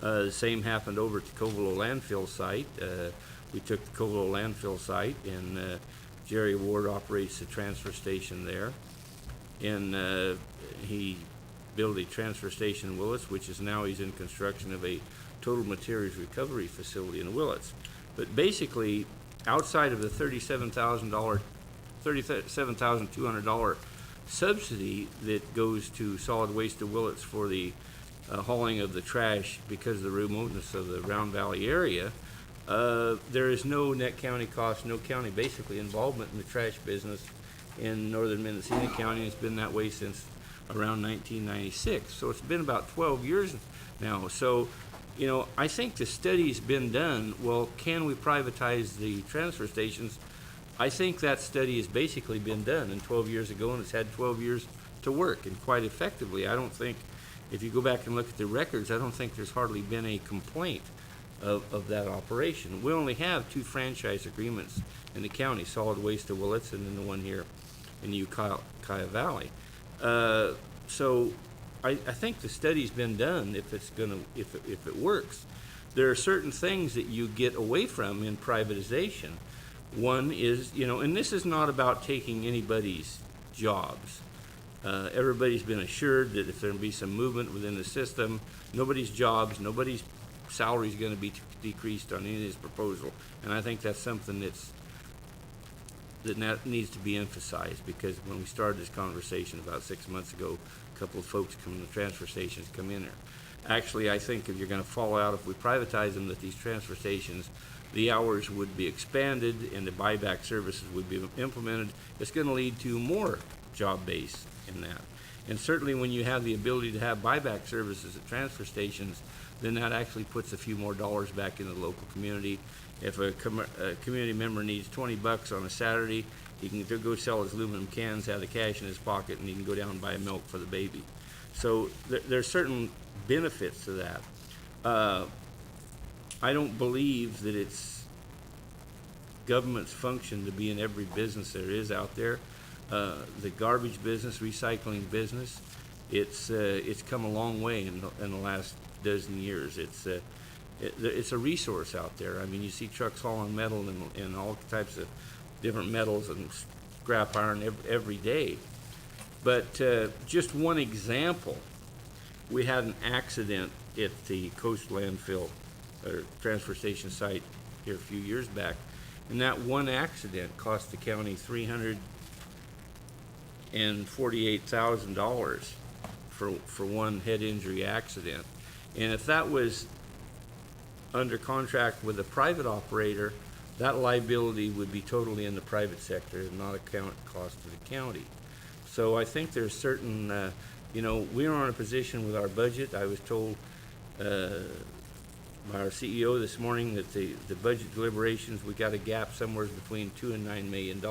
The same happened over at the Covelo landfill site. We took the Covelo landfill site, and Jerry Ward operates the transfer station there. And he built a transfer station in Willits, which is now he's in construction of a total materials recovery facility in Willits. But basically, outside of the $37,200 subsidy that goes to solid waste of Willits for the hauling of the trash because of the remoteness of the Round Valley area, there is no net county cost, no county basically involvement in the trash business in northern Mendocino County. It's been that way since around 1996. So it's been about 12 years now. So, you know, I think the study's been done. Well, can we privatize the transfer stations? I think that study has basically been done and 12 years ago, and it's had 12 years to work, and quite effectively. I don't think, if you go back and look at the records, I don't think there's hardly been a complaint of that operation. We only have 2 franchise agreements in the county, Solid Waste of Willits and then the one here in the Ukiah Valley. So I think the study's been done if it works. There are certain things that you get away from in privatization. One is, you know, and this is not about taking anybody's jobs. Everybody's been assured that if there be some movement within the system, nobody's jobs, nobody's salary is going to be decreased on any of this proposal. And I think that's something that needs to be emphasized, because when we started this conversation about 6 months ago, a couple of folks from the transfer stations come in there. Actually, I think if you're going to fall out, if we privatize them, that these transfer stations, the hours would be expanded and the buyback services would be implemented. It's going to lead to more job base in that. And certainly when you have the ability to have buyback services at transfer stations, then that actually puts a few more dollars back in the local community. If a community member needs 20 bucks on a Saturday, he can go sell his aluminum cans, have the cash in his pocket, and he can go down and buy milk for the baby. So there's certain benefits to that. I don't believe that it's government's function to be in every business there is out there. The garbage business, recycling business, it's come a long way in the last dozen years. It's a resource out there. I mean, you see trucks hauling metal and all types of different metals and scrap iron every day. But just one example, we had an accident at the Coast landfill or transfer station site here a few years back, and that one accident cost the county $348,000 for one head injury accident. And if that was under contract with a private operator, that liability would be totally in the private sector and not a cost to the county. So I think there's certain, you know, we are in a position with our budget. I was told by our CEO this morning that the budget deliberations, we got a gap somewhere between $2 and $9 million.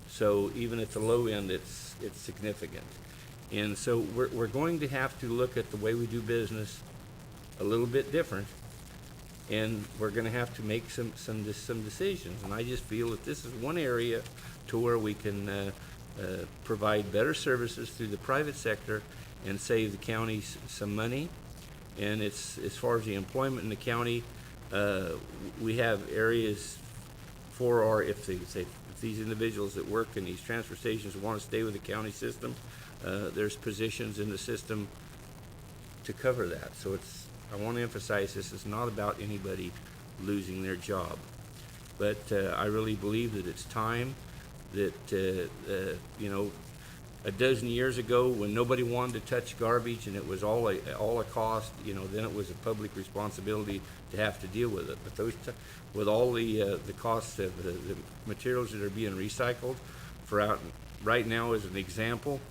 So even at the low end, it's significant. And so we're going to have to look at the way we do business a little bit different, and we're going to have to make some decisions. And I just feel that this is one area to where we can provide better services through the private sector and save the county some money. And it's, as far as the employment in the county, we have areas for our, if these individuals that work in these transfer stations want to stay with the county system, there's positions in the system to cover that. So I want to emphasize, this is not about anybody losing their job. But I really believe that it's time that, you know, a dozen years ago when nobody wanted to touch garbage and it was all a cost, you know, then it was a public responsibility to have to deal with it. But with all the costs of the materials that are being recycled, right now as an example,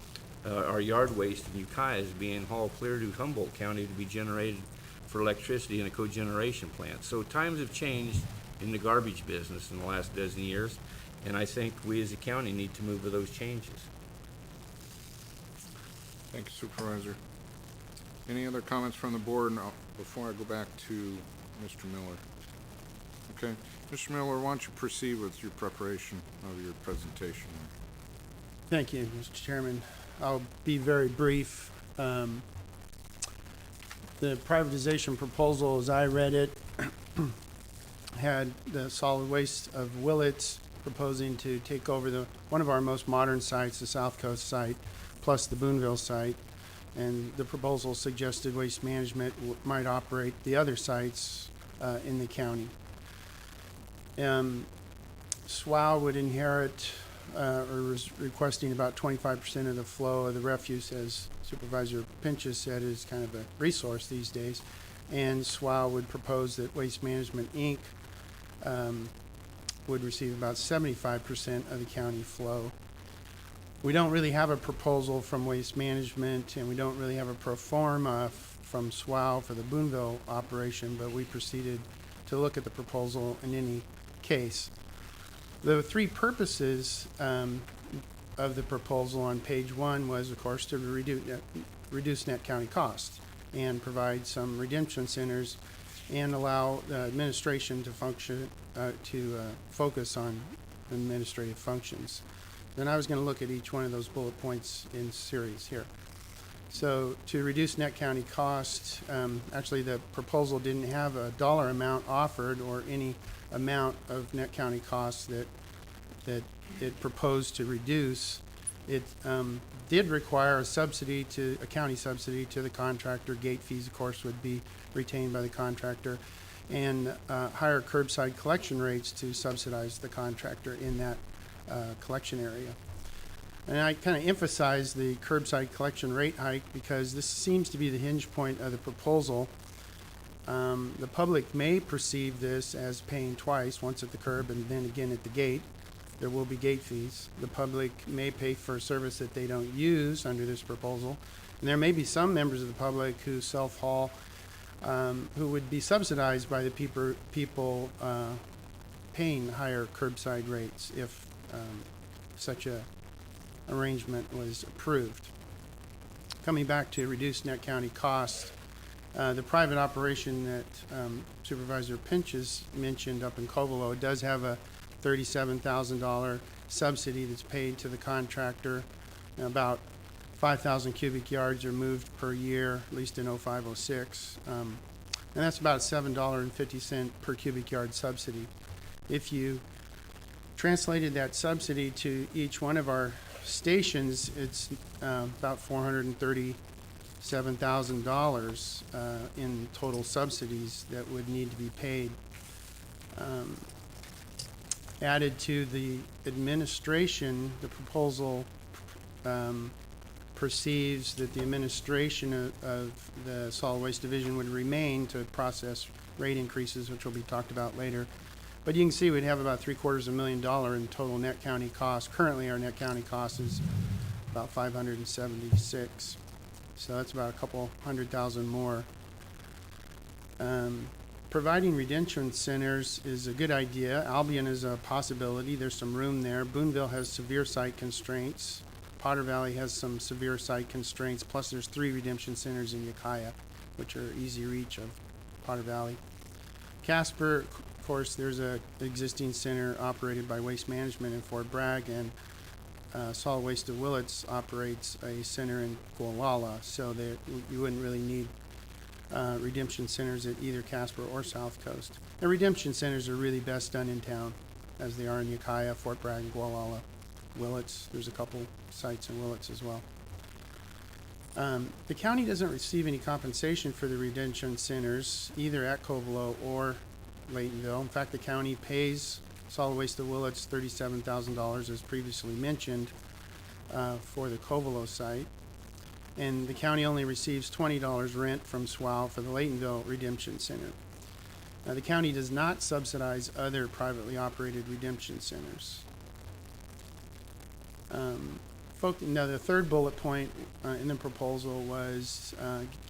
our yard waste in Ukiah is being hauled clear to Humboldt County to be generated for electricity in a cogeneration plant. So times have changed in the garbage business in the last dozen years, and I think we as a county need to move with those changes. Thank you, Supervisor. Any other comments from the board before I go back to Mr. Miller? Okay. Mr. Miller, why don't you proceed with your preparation of your presentation? Thank you, Mr. Chairman. I'll be very brief. The privatization proposal, as I read it, had the solid waste of Willits proposing to take over one of our most modern sites, the South Coast site, plus the Boonville site. And the proposal suggested Waste Management might operate the other sites in the county. SWOW would inherit or was requesting about 25% of the flow of the refuse, as Supervisor Pinchas said, is kind of a resource these days. And SWOW would propose that Waste Management, Inc. Would receive about 75% of the county flow. We don't really have a proposal from Waste Management, and we don't really have a pro forma from SWOW for the Boonville operation, but we proceeded to look at the proposal in any case. The three purposes of the proposal on page 1 was, of course, to reduce net county costs and provide some redemption centers and allow administration to function, focus on administrative functions. Then I was going to look at each one of those bullet points in series here. So to reduce net county costs, actually the proposal didn't have a dollar amount offered or any amount of net county costs that it proposed to reduce. It did require a county subsidy to the contractor. Gate fees, of course, would be retained by the contractor, and higher curbside collection rates to subsidize the contractor in that collection area. And I kind of emphasize the curbside collection rate hike because this seems to be the hinge point of the proposal. The public may perceive this as paying twice, once at the curb and then again at the gate. There will be gate fees. The public may pay for a service that they don't use under this proposal. And there may be some members of the public who self-haul who would be subsidized by the people paying higher curbside rates if such a arrangement was approved. Coming back to reduced net county costs, the private operation that Supervisor Pinchas mentioned up in Covelo does have a $37,000 subsidy that's paid to the contractor. About 5,000 cubic yards are moved per year, at least in 05-06. And that's about a $7.50 per cubic yard subsidy. If you translated that subsidy to each one of our stations, it's about $437,000 in total subsidies that would need to be paid. Added to the administration, the proposal perceives that the administration of the Solid Waste Division would remain to process rate increases, which will be talked about later. But you can see we'd have about $750,000 in total net county costs. Currently, our net county cost is about 576. So that's about a couple $100,000 more. Providing redemption centers is a good idea. Albion is a possibility. There's some room there. Boonville has severe site constraints. Potter Valley has some severe site constraints. Plus, there's 3 redemption centers in Ukiah, which are easy reach of Potter Valley. Casper, of course, there's an existing center operated by Waste Management in Fort Bragg, and Solid Waste of Willits operates a center in Gualala, so that you wouldn't really need redemption centers at either Casper or South Coast. The redemption centers are really best done in town, as they are in Ukiah, Fort Bragg, Gualala, Willits. There's a couple sites in Willits as well. The county doesn't receive any compensation for the redemption centers, either at Covelo or Laytonville. In fact, the county pays Solid Waste of Willits $37,000, as previously mentioned, for the Covelo site. And the county only receives $20 rent from SWOW for the Laytonville Redemption Center. Now, the county does not subsidize other privately operated redemption centers. Now, the third bullet point in the proposal was